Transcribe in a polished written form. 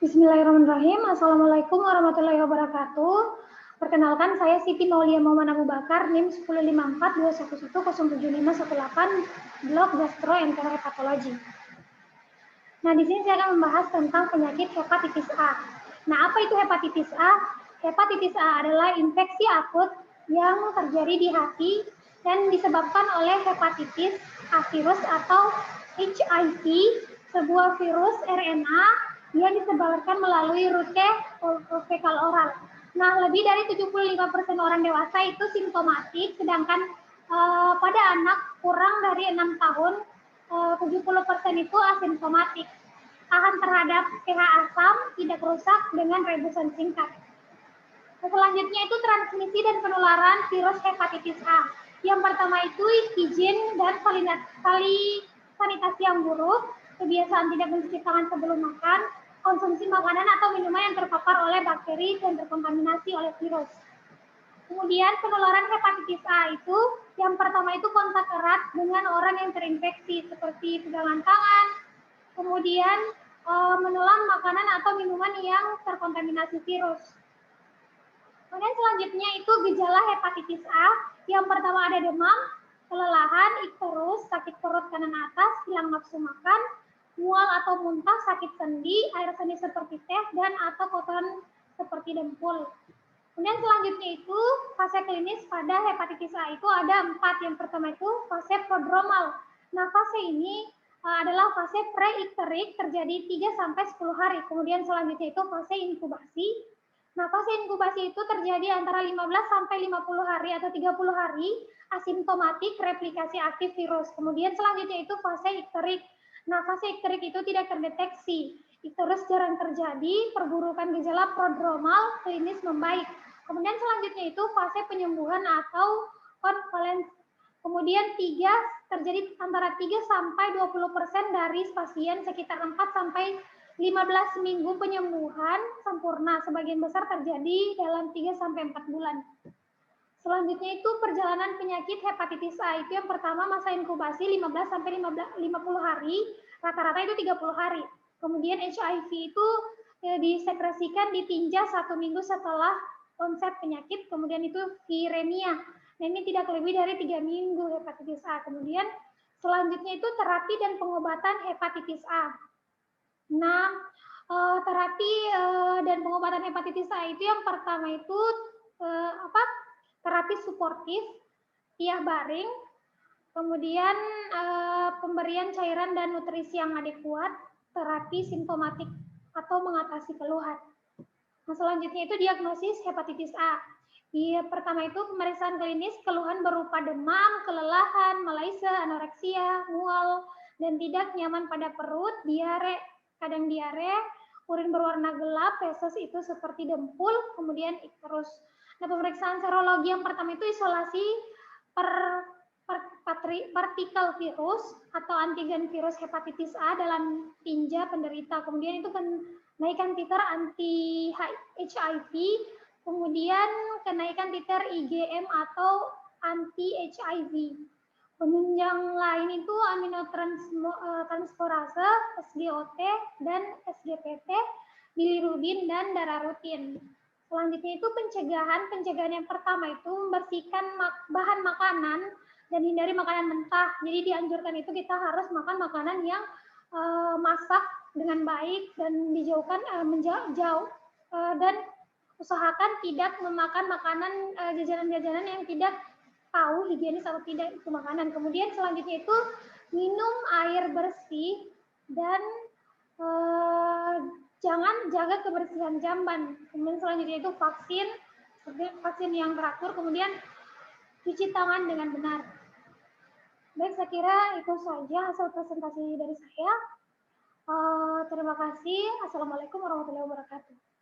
Bismillahirrahmanirrahim. Assalamualaikum warahmatullahi wabarakatuh. Perkenalkan, saya Siti Maulia Muhammad Abu Bakar, NIM 1054211075118, Blok Gastroenterohepatologi. Nah, di sini saya akan membahas tentang penyakit hepatitis A. Nah, apa itu hepatitis A? Hepatitis A adalah infeksi akut yang terjadi di hati dan disebabkan oleh hepatitis A virus atau HIV, sebuah virus RNA yang disebarkan melalui rute fekal oral. Nah, lebih dari 75% orang dewasa itu simptomatik, sedangkan pada anak kurang dari 6 tahun, 70% itu asimptomatik. Tahan terhadap pH asam, tidak rusak dengan rebusan singkat. Selanjutnya itu transmisi dan penularan virus hepatitis A. Yang pertama itu higien dan sanitasi yang buruk, kebiasaan tidak mencuci tangan sebelum makan, konsumsi makanan atau minuman yang terpapar oleh bakteri dan terkontaminasi oleh virus. Kemudian penularan hepatitis A itu, yang pertama itu kontak erat dengan orang yang terinfeksi, seperti pegangan tangan, kemudian menelan makanan atau minuman yang terkontaminasi virus. Kemudian selanjutnya itu gejala hepatitis A, yang pertama ada demam, kelelahan, ikterus, sakit perut kanan atas, hilang nafsu makan, mual atau muntah, sakit sendi, air seni seperti teh, dan atau kotoran seperti dempul. Kemudian selanjutnya itu fase klinis pada hepatitis A itu ada 4. Yang pertama itu fase prodromal. Nah, fase ini adalah fase pre-ikterik, terjadi 3-10 hari. Kemudian selanjutnya itu fase inkubasi. Nah, fase inkubasi itu terjadi antara 15-50 hari atau 30 hari, asimptomatik, replikasi aktif virus. Kemudian selanjutnya itu fase ikterik. Nah, fase ikterik itu tidak terdeteksi. Ikterus jarang terjadi, perburukan gejala prodromal, klinis membaik. Kemudian selanjutnya itu fase penyembuhan atau konvalesen. Kemudian terjadi antara 3-20% dari pasien, sekitar 4-15 minggu penyembuhan sempurna. Sebagian besar terjadi dalam 3-4 bulan. Selanjutnya itu perjalanan penyakit hepatitis A itu yang pertama masa inkubasi 15-50 hari, rata-rata itu 30 hari. Kemudian HIV itu disekresikan di tinja 1 minggu setelah onset penyakit, kemudian itu viremia. Nah, ini tidak lebih dari 3 minggu hepatitis A. Kemudian selanjutnya itu terapi dan pengobatan hepatitis A. Nah, terapi dan pengobatan hepatitis A itu yang pertama itu terapi suportif, tiah baring, kemudian pemberian cairan dan nutrisi yang adekuat, terapi simptomatik atau mengatasi keluhan. Nah, selanjutnya itu diagnosis hepatitis A. Pertama itu pemeriksaan klinis, keluhan berupa demam, kelelahan, malaise, anoreksia, mual, dan tidak nyaman pada perut, diare, kadang diare, urin berwarna gelap, feses itu seperti dempul, kemudian ikterus. Nah, pemeriksaan serologi yang pertama itu isolasi partikel virus atau antigen virus hepatitis A dalam tinja penderita. Kemudian itu kenaikan titer anti HIV, kemudian kenaikan titer IgM atau anti HIV. Penunjang lain itu aminotransferase, SGOT, dan SGPT, bilirubin, dan darah rutin. Selanjutnya itu pencegahan yang pertama itu membersihkan bahan makanan dan hindari makanan mentah. Jadi dianjurkan itu kita harus makan makanan yang masak dengan baik dan dijauhkan dan usahakan tidak memakan makanan jajanan-jajanan yang tidak tahu higienis atau tidak itu makanan. Kemudian selanjutnya itu minum air bersih dan jangan jaga kebersihan jamban. Kemudian selanjutnya itu vaksin yang teratur, kemudian cuci tangan dengan benar. Baik, saya kira itu saja hasil presentasi dari saya. Terima kasih. Assalamualaikum warahmatullahi wabarakatuh.